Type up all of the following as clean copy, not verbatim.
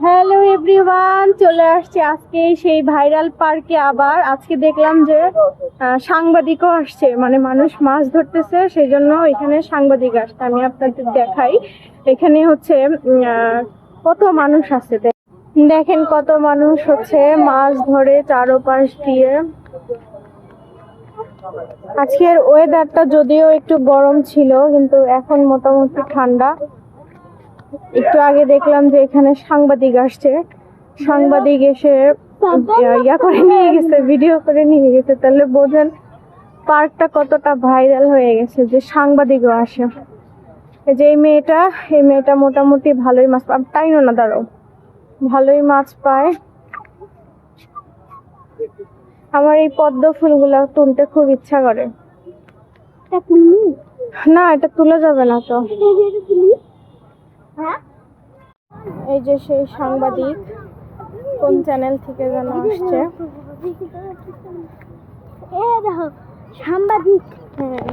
Hello everyone, চলে আসছে আজকে সেই ভাইরাল পার্কে। আবার আজকে দেখলাম যে সাংবাদিকও আসছে, মানে মানুষ মাছ ধরতেছে, সেই জন্য এখানে সাংবাদিক আসছে। আমি আপনাদের দেখাই, এখানে হচ্ছে কত মানুষ আছে। দেখেন কত মানুষ হচ্ছে মাছ ধরে চারোপাশ দিয়ে। আজকের ওয়েদারটা যদিও একটু গরম ছিল, কিন্তু এখন মোটামুটি ঠান্ডা। একটু আগে দেখলাম যে এখানে সাংবাদিক আসছে, সাংবাদিক এসে ইয়া করে নিয়ে গেছে, ভিডিও করে নিয়ে গেছে। তাহলে বোঝেন পার্কটা কতটা ভাইরাল হয়ে গেছে যে সাংবাদিকও আসে। এই যে এই মেয়েটা মোটামুটি ভালোই মাছ পায়, তাইও না দাঁড়াও, ভালোই মাছ পায়। আমার এই পদ্ম ফুলগুলা তুলতে খুব ইচ্ছা করে। না, এটা তোলা যাবে না তো। এই যে সেই সাংবাদিক, কোন চ্যানেল থেকে যেন আসছে সাংবাদিক। হ্যাঁ,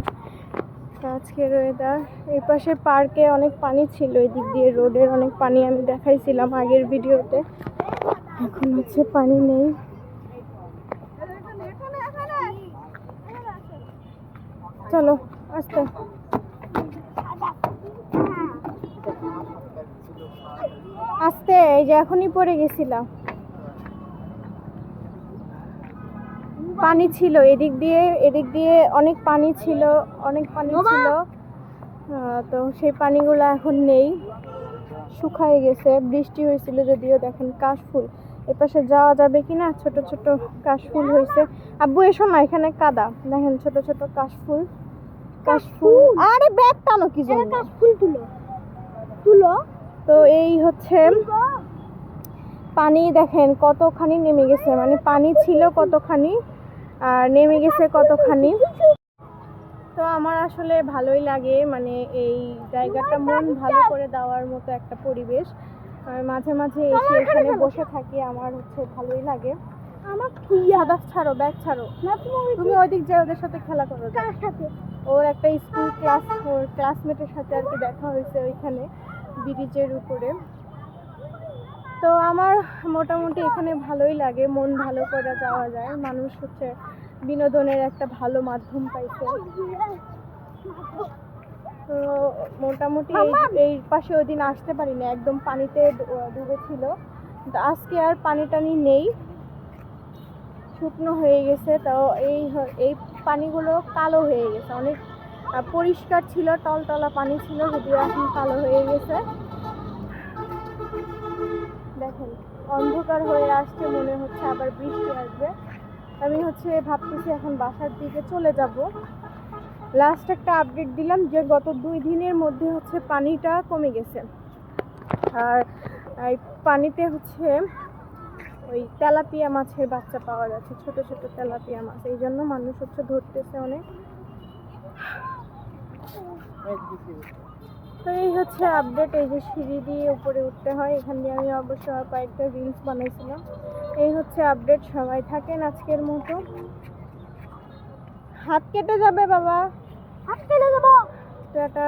আজকের ওয়েদার। এই পাশে পার্কে অনেক পানি ছিল, এদিক দিয়ে রোডের অনেক পানি আমি দেখাইছিলাম আগের ভিডিওতে। এখন হচ্ছে পানি নেই। চলো আস্তে আস্তে, এই যে এখনই পড়ে গেছিলাম। পানি ছিল এদিক দিয়ে অনেক পানি ছিল, তো সেই পানিগুলো এখন নেই, শুকায় গেছে। বৃষ্টি হয়েছিল যদিও। দেখেন কাশফুল, এপাশে যাওয়া যাবে কিনা, ছোট ছোট কাশফুল হয়েছে। আব্বু এসো না, এখানে কাদা। দেখেন ছোট ছোট কাশফুল। আরে ব্যাগ টানো কি জন্য? কাশফুল তুলো। তো এই হচ্ছে পানি, দেখেন কতখানি নেমে গেছে, মানে পানি ছিল কতখানি আর নেমে গেছে কতখানি। তো আমার আসলে ভালোই লাগে, মানে এই জায়গাটা মন ভালো করে দেওয়ার মতো একটা পরিবেশ। আর মাঝে মাঝে এসে এখানে বসে থাকি, আমার হচ্ছে ভালোই লাগে। আমার ছাড়ো, ব্যাগ ছাড়ো, তুমি ওইদিক যে ওদের সাথে খেলা করো। কার সাথে? ওর একটা স্কুল ওর ক্লাসমেটের সাথে আর কি দেখা হয়েছে ওইখানে ব্রিজের উপরে। তো আমার মোটামুটি এখানে ভালোই লাগে, মন ভালো করে যাওয়া যায়। মানুষ হচ্ছে বিনোদনের একটা ভালো মাধ্যম পাইছে। তো মোটামুটি এই পাশে ওই দিন আসতে পারিনি, একদম পানিতে ডুবেছিল। আজকে আর পানি টানি নেই, শুকনো হয়ে গেছে। তো এই পানিগুলো কালো হয়ে গেছে, অনেক পরিষ্কার ছিল, টলটলা পানি ছিল, যদিও এখন কালো হয়ে গেছে। দেখেন অন্ধকার হয়ে আসছে, মনে হচ্ছে আবার বৃষ্টি আসবে। আমি হচ্ছে ভাবতেছি এখন বাসার দিকে চলে যাব। লাস্ট একটা আপডেট দিলাম যে গত 2 দিনের মধ্যে হচ্ছে পানিটা কমে গেছে। আর এই পানিতে হচ্ছে ওই তেলাপিয়া মাছের বাচ্চা পাওয়া যাচ্ছে, ছোট ছোট তেলাপিয়া মাছ। এই জন্য মানুষ হচ্ছে ধরতেছে অনেক। তো এই হচ্ছে আপডেট। এই যে সিঁড়ি দিয়ে উপরে উঠতে হয়, এখান দিয়ে আমি অবশ্য কয়েকটা রিলস বানাইছিলাম। এই হচ্ছে আপডেট। সবাই থাকেন আজকের মতো। হাত কেটে যাবে বাবা, হাত কেটে যাবো। টাটা।